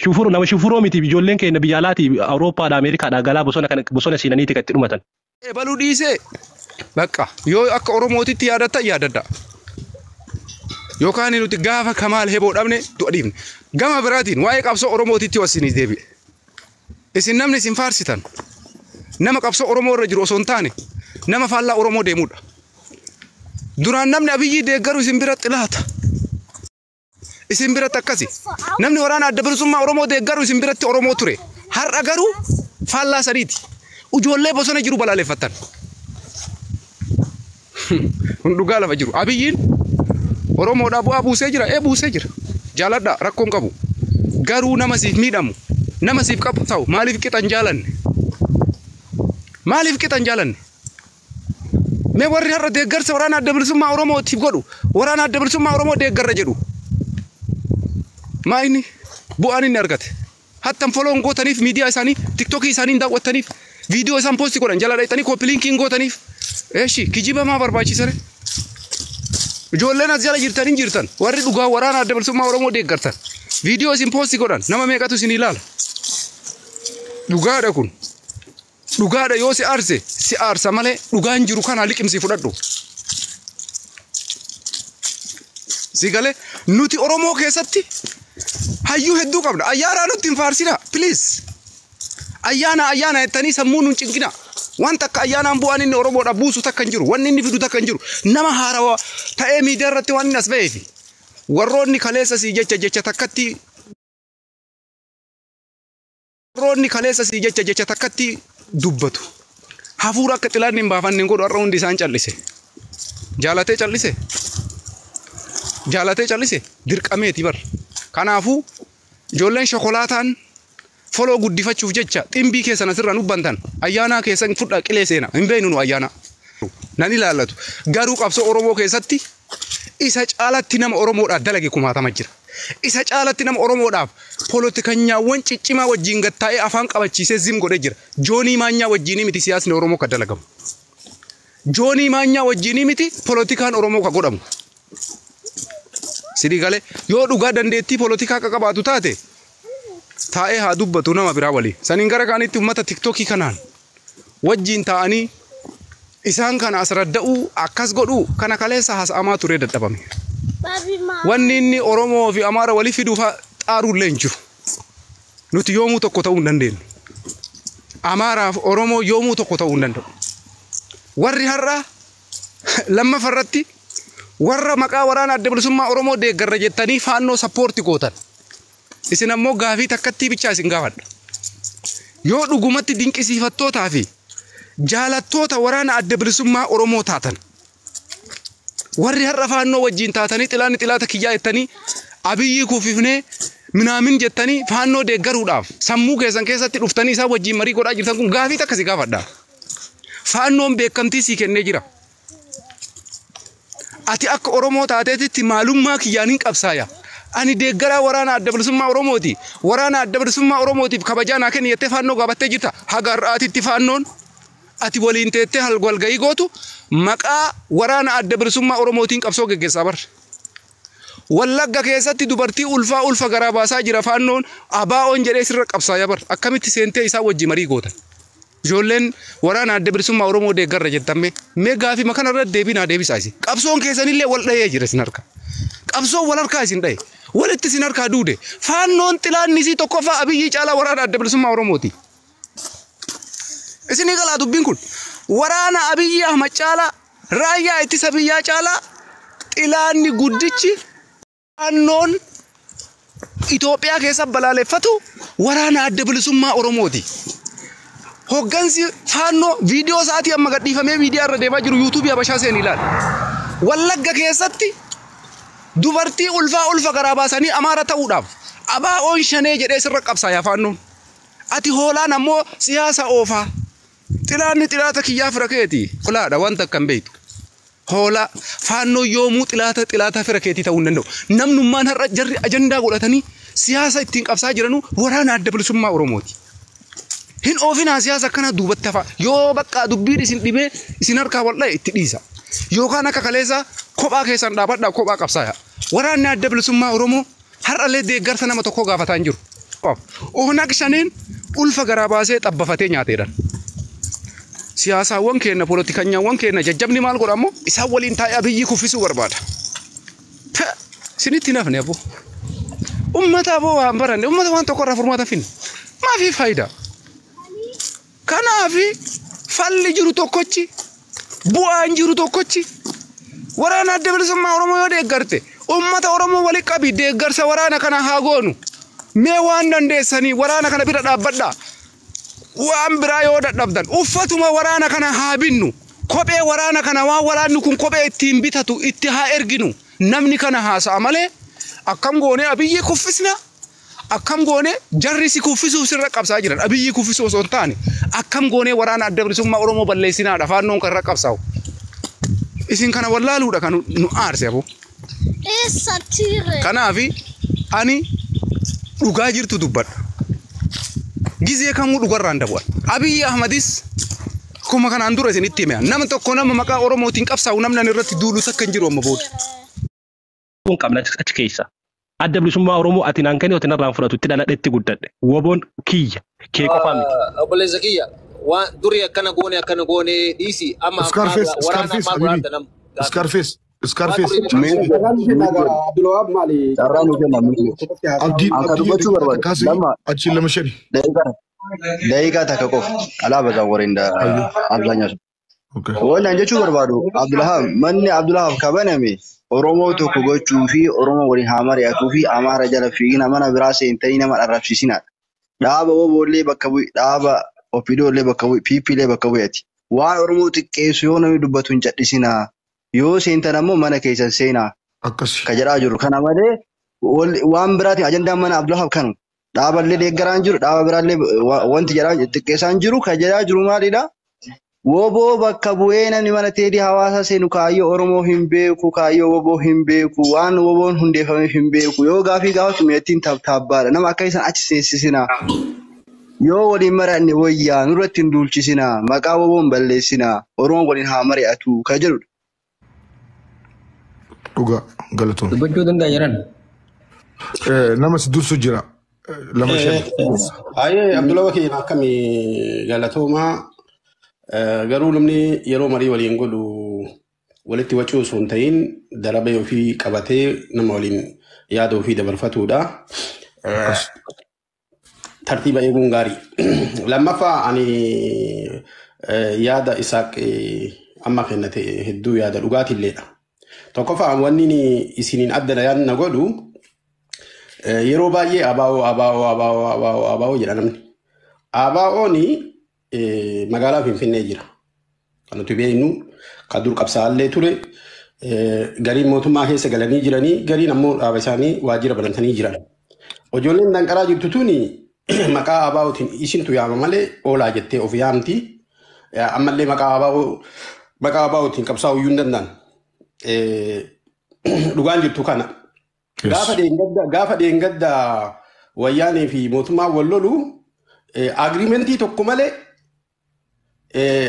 Shufuru nama shufuroo miti ijoolleen keenya biyya alaati Awurooppaa Ameerikaadhaa galaa bosona seenaniiti kan itti dhumatan. Baluu dhiisee bakka yoo akka Oromootitti yaadatta yaadadda. Yookaan nuti gaafa Kamaal Heboo dhabne du'a dhiifne. Gama biraatiin waa'ee qabsoo Oromootitti wasinii deebi'e. Isin namni isin faarsitan nama qabsoo Oromoo irra jiru osoo hin taane nama faallaa Oromoo deemudha. Duraan namni Abiyyi deeggaru isin biratti laata. Isin biratti akkasi. Namni waraana adda bilisummaa Oromoo deeggaru isin biratti Oromoo ture. Har'a garuu faallaa sadiiti. Ijoollee bosona jiru balaaleffatan. Kun dhugaa lafa jiru. Abiyyiin Oromoodhaa bu'aa buusee jira. Buusee jira. Jaaladha rakkoon qabu. Garuu nama siif miidhamu. Nama siif qabu ta'u maaliif qixan jaalanne? Maaliif qixan jaalanne? Mee warri har'a deeggarsa waraana adda bilisummaa Oromootiif godhu waraana adda bilisummaa Oromoo deeggarra jedhu. Maa inni bu'aan inni argate. Hattan foloon gootaniif miidiyaa isaanii tiktokii isaanii daawwattaniif viidiyoo isaan poosti godhan jala dhayxanii koopiliinkiin gootaniif. Kijiba maa barbaachisare? Ijoolleen as jala jirtan hin jirtan warri dhugaa waraana adda bilisummaa Oromoo deeggartan viidiyoo isin poosti godhan nama meeqatu isin ilaala? Dhugaadha kun. Dhugaadha yoo si aarsa malee dhugaan jiru kana liqimsi fudhadhu. Si galee nuti Oromoo keessatti hayyuu hedduu qabna. Ayyaana nutti hin faarsina please. Ayyaana jettanii sammuu nuun cinqina. Wanta akka ayyaanaan bu'aan inni Oromoodha buusu takka hin jiru. Wanni inni fidu takka hin jiru. Nama haarawaa ta'ee miidiyaa irratti waan inni as ba'eefi. Warroonni kaleessa sii jecha takkatti. Warroonni kaleessa sii jecha takkatti dubbatu. Hafuura akka xilaanni hin baafanne godhu har'a hundi isaan callise. Jaalatee callise. Jaalatee callise dirqameeti bar. Kanaafuu ijoolleen shokolaataan foloo guddifachuuf jecha ximbii keessan asirra nubbantan ayyaana keessan fudha qilee seena hin beeknu nu ayyaana. Nan ilaallatu garuu qabsoo Oromoo keessatti isa caalatti nama Oromoodhaaf dalage kumaatama jira. Isa caalatti nama Oromoodhaaf poolitikanyaawwan ciccimaa wajjin gattaa'ee afaan qabachiisee zim godhee jira. Joonii Maanyaa wajjin miti siyaasni Oromoo ka dalagamu. Joonii Maanyaa wajjin miti poolitikaan Oromoo ka godhamu. Sidii galee yoo dhugaa dandeettii poolitikaa ka qabaatu taate taa'ee haa dubbatu nama biraa walii. Saniin gara kaanitti uummata tiktokii kanaan wajjin taa'anii isaan kana as radda'uu akkas godhuu kana kaleessa haasa'amaa turee dadhabame. Wanni inni Oromoo fi Amaara walii fiduuf xaaruullee hin jiru. Nuti yoomuu tokko ta'uu hin dandeenyu. Amaaraa fi Oromoo yoomuu tokko ta'uu hin danda'u. Warri har'a lammafarratti warra maqaa waraana adda bilisummaa Oromoo deeggarra jettanii faannoo sappoorti gootan. Isin ammoo gaafii takkatti bichaa isin gaafadha. Yoo dhugumatti dinqisiifattootaa fi jaalattoota waraana adda bilisummaa Oromoo taatan warri har'a faannoo wajjin taatanii xilaata kiyyaa jettanii Abiyyi kuufifnee minaamin jettanii faannoo deeggaruudhaaf sammuu keessan keessatti dhuftanii isaa wajjin marii godhaa jirtan kun gaafii takkasi gaafadha. Faannoon beekamtii sii kennee jira. Ati akka Oromoo taateetitti maalummaa kiyyaan hin qabsaaya. Ani deeggaraa waraana adda bilisummaa Oromooti. Waraana adda bilisummaa Oromootiif kabajaa naa kenni jettee faannoo gaafattee jirta. Haga har'aatitti faannoon ati waliin teettee walgahii gootu maqaa waraana adda bilisummaa Oromootiin qabsoo geggeessaa bar. Wallagga keessatti dubartii ulfa garaa baasaa jira faannoon ABO'n jedhee sirra qabsaaya bar. Akkamitti seentee isaa wajji marii gootan. Ijoolleen waraana adda bilisummaa Oromoo deeggarra jettame mee gaafii makana irratti deebinaa deebisaa isin. Qabsoon keessanillee wal dhahee jira isin harka. Qabsoon wal harkaa isin dhahe. Walitti isin harkaa duude. Faannoon xilaanni isii tokkoffaa Abiyyi caalaa waraana adda bilisummaa Oromooti. Isinii galaa dubbiin kun waraana Abiyyi Ahmad caalaa raayyaa ittisa biyyaa caalaa xilaanni guddichi faannoon Itoophiyaa keessa balaaleffatu waraana adda bilisummaa Oromooti. Hoggansi faannoo viidiyoo sa'aatii amma gadhiifamee miidiyaa irra deemaa jiru yuutuubii Habashaa seen ilaala. Wallagga keessatti dubartii ulfa garaa baasanii Amaara ta'uudhaaf ABO'n shanee jedhee sirra qabsaaya faannoon. Ati hoolaan ammoo siyaasa oofaa. Xilaanni xilaata kiyyaa fira keeti. Holaadha wanta akka hin beektu. Hoolaa faannoo yoomuu xilaata fira keetii ta'uu hin danda'u. Namnummaan har'a jarri ajandaa godhatanii siyaasa ittiin qabsaa jiranuu waraana adda bilisummaa Oromooti. Hin oofina siyaasa kana duubatti hafa. Yoo bakka dubbiin isin dhibee isin harkaa wal dhahe itti dhiisa. Yookaan akka kaleessa kophaa keessan dhaabadhaa kophaa qabsaaya. Waraanni adda bilisummaa Oromoo har'allee deeggarsa nama tokko gaafataa hin jiru. Oonag shaniin ulfa garaa baasee xabbafatee nyaateedhaan. Siyaasaawwan keenya poolitikanyaawwan keenya jajjabni maal godhamoo isaan waliin taa'ee Abiyyi kuffisuu barbaada. Sinitti nafne aboo. Ummata aboo waan baranne ummata waan tokko irraa furmaata finne. Maafi faayidaa? Kanaafi falli jiru tokkochi bu'aan jiru tokkochi waraana adda bilisummaa Oromoo yoo deeggarte ummata Oromoo waliin qabi deeggarsa waraana kana haa goonu. Mee waan dandeessanii waraana kana bira dhaabbadhaa. Waan biraa yoo dadhabdan uffatuma waraana kana haa binnu. Kophee waraana kana waan waraanni kun kophee ittiin bitatu itti haa erginu. Namni kana haasa'a malee akkam goone Abiyyi kuffisna. Akkam goone jarrisi kuffisuuf sirra qabsaa jiran. Abiyyi kuffisuu osoo hin taane akkam goone waraana adda bilisummaa Oromoo balleessinaadha faannoon kan irra qabsaa'u. Isin kana wallaaluudha kan nu aarse aboo. Kanaafi ani dhugaa jirtu dubbadha. Gizee kamuu dhugarraan dabu'an. Abiyyi Ahmadis kuma kanaan dura isinitti hime. Nama tokko nama maqaa Oromootiin qabsaa'u namni irratti duulu takka hin jiru amma booda. Kun qabna achi keessa. Adda bilisummaa Oromoo ati naan kennee otiin irraan fudhatu itti dhaladhetti guddadhe. Woboon kiyya kee qofaa miti. Obboleessa kiyya waan durii akkana goone dhiisi amma waraana maal godhanta nama. Scarface. ደቂቃ ተከቆፍ አላበዛው ወሬ እንደ አብዛኛው ወላ እንጀቹ በርባዶ አብዱልሃብ ማን አብዱልሃብ ከበነሜ ኦሮሞ ቶኮ ጎቹ ፊ ኦሮሞ ወሪ ሐመር ያቱ ፊ አማራ ጀለፊና ማና ብራሴ እንተይና ማራፍሲሲና ዳባ ወቦሌ በከቡ ዳባ ኦፒዶሌ በከቡ ፒፒሌ በከቡ ያቲ ዋን ኦሮሞ ጥቄሱ የሆነ ዱበቱን ጨድሲና ዮ ሴንተ ደግሞ ማነ ከይሰን ሴና አከስ ከጀራ ጅሩ ከናማደ ዋን ብራቲ አጀንዳ ማና አብዱልሃብ ከኑ ዳባለ ደገራን ጅሩ ዳባ ብራለ ወንት ጀራ ጥቄሳን ጅሩ ከጀራ ጅሩ ማሊዳ ወቦ በከቡኤና ንማነ ቴዲ ሐዋሳ ሴኑ ካዮ ኦሮሞ ሂምቤኩ ካዮ ወቦ ሂምቤኩ ዋን ወቦን ሁንዴፈመ ሂምቤኩ ዮ ጋፊ ጋውት ሜቲን ታብታባለ ነማ ከይሰን አች ሴሲሲና ዮ ወዲ መራኒ ወያ ኑረት እንዱልቺሲና መቃ ወቦን በለሲና ኦሮሞ ወዲን ሐመር ያቱ ከጀሩ ዱጋ ገለቶን በጆ ደንዳ ይራን ነማስ ዱርሱ ጅራ ለማሸ አይ አብዱላ ወኪ ማከሚ ገለቶማ garuu namni yeroo marii waliin godhu walitti wacuu osoo hin ta'in darabee ofii qabatee nama waliin yaada ofii dabarfatuudha. Tartiiba eeguun gaarii. Lammaffaa ani yaada Isaaq amma kennate hedduu yaada dhugaatiilleedha. Tokkoffaa wanni isiniin adda yaadna godhu yeroo baay'ee abaa'oo jedha namni. Abaa'ooni magaalaa Finfinnee jira. Kan nuti beeknu kan dur qabsaallee ture gariin mootummaa keessa galanii jiranii gariin ammoo dhaaba isaanii waajjira banatanii jiran. Ijoolleen danqaraa jirtu tuni maqaa abaa'ootiin isintu yaama malee oolaa jettee of yaamti. Ammallee maqaa abaa'ootiin qabsaa'uu iyyuu hin danda'an. Dhugaan jirtu kana. Gaafa dheengadda wayyaanee fi mootummaa wal lolu agreementii tokko malee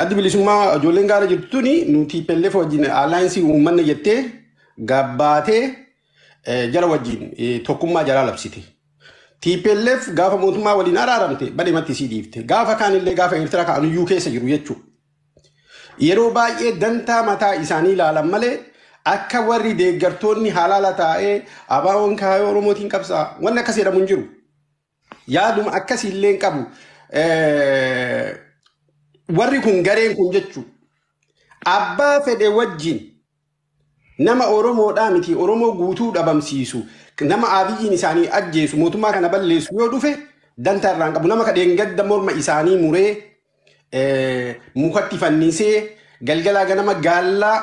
addi bilisummaa ijoolleen gaara jirtuni nuti pelleef wajjin alaayinsii uummanni jettee gabbaatee jara wajjin tokkummaa jaraa labsite. TPLF gaafa mootummaa waliin araaramte badheematti sii dhiifte. Gaafa kaanillee gaafa Eertiraa kaanuyyuu keessa jiru jechuudha. Yeroo baay'ee dantaa mataa isaanii ilaalan malee akka warri deeggartoonni halaala taa'ee abaa'oon kaayoo Oromootiin qabsaa wanni akkas jedhamu hin jiru. Yaaduma akkasiillee qabu. Warri kun gareen kun jechuudha. Abbaa fedhe wajjin nama Oromoodhaa miti Oromoo guutuu dhabamsiisu nama abiyyiin isaanii ajjeesu mootummaa kana balleessu yoo dhufe dantaa irraan qabu nama kadheen gadda morma isaanii muree mukatti fannisee galgalaa ganama gaallaa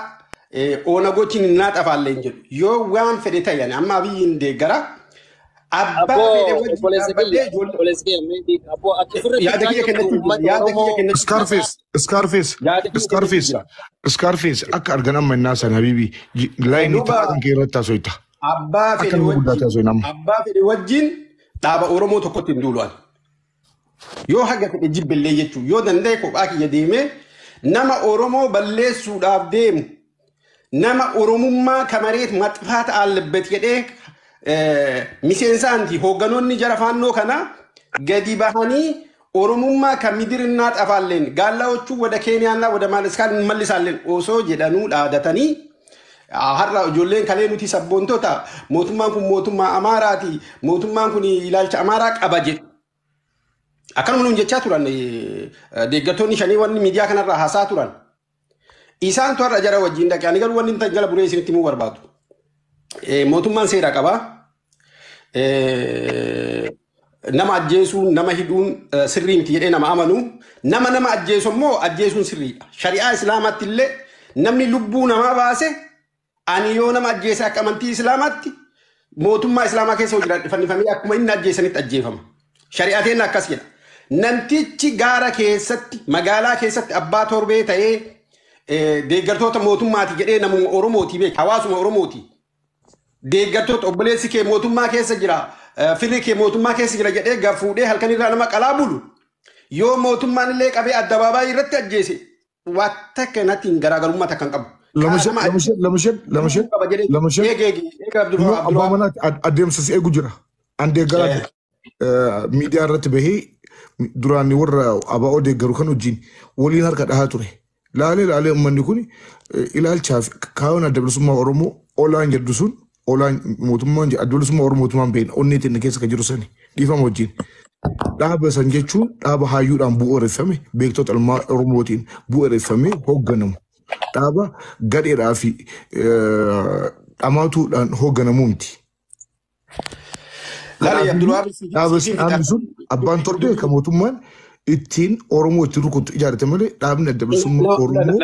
oona gochiin innaa xafaallee hin jedhu yoo waan fedhe ta'an amma abiyyiin deeggara. Scarface akka arganan mannaa sana habibi laayinii taa'an keerratti haasofta. Abbaa fedhe wajjin dhaaba Oromoo tokkotti hin duulu'an. Yoo haga fedhe jibbillee jechuun yoo danda'e kophaa kiyya deemee nama Oromoo balleessuudhaaf deemu nama Oromummaa kamareet maxxafaata allabbat jedhee miseensaanti hoogganoonni jara faannoo kana gadi bahanii oromummaa kan midirinnaa xafaalleen gaallawachuu wada Keeniyaanaa wada Maaliskaan mallisaalleen osoo jedhanuu dhaadatanii har'a ijoolleen kalee nuti sabboontota mootummaan kun mootummaa Amaaraati mootummaan kun ilaalcha Amaaraa qaba jedhu akkanuma nuun jechaa turan deeggartoonni shanii wanni miidiyaa kanarraa haasaa turan isaan har'a jara wajjin dhaqee ani garuu wanni hin jala buree isinitti himuu barbaadu mootummaan seera qaba nama ajjeesuun nama hidhuun sirrii miti jedhee nama amanu nama ajjeesu immoo ajjeesuun sirriidha shari'aa islaamaatti illee namni lubbuu namaa baase ani yoo nama ajjeese akka amantii islaamaatti mootummaa islaamaa keessa hojii fannifamee akkuma inni ajjeesanitti ajjeefama shari'aateen akkas jedha namtichi gaara keessatti magaalaa keessatti abbaa torbee ta'ee deeggartoota mootummaati jedhee namuma Oromooti beek hawaasuma Oromooti deeggartoota obboleessi kee mootummaa keessa jira firri kee mootummaa keessa jira jedhee gafuudhee halkan irraa nama qalaa bulu yoo mootummaan illee qabee addabaabaayii irratti ajjeese watta kanatti garaagarummaa takkan qabu. Lamashen abbaa manaa adeemsa si eegu jira. An deeggaraa miidiyaa irratti bahee duraan warra ABO deeggaru kan wajjin waliin harka dhahaa ture. Laalee uummanni kun ilaalchaaf kaawwan adda bilisummaa Oromoo olaan jedhu sun olaan mootummaan adda bilisummaa Oromoo mootummaan beekna onneetiin keessa kan jiru sani dhiifama wajjin. Dhaaba san jechuun dhaaba hayyuudhaan bu'uureffame beektota ilmaa Oromootiin bu'uureffame hoogganamu. Dhaaba gadheedhaa fi dhamaatuudhaan hoogganamu miti. Dhaabni sun abbaan torbee kan mootummaan ittiin Oromoo ittiin rukutu ijaarate malee dhaabni adda bilisummaa Oromoo.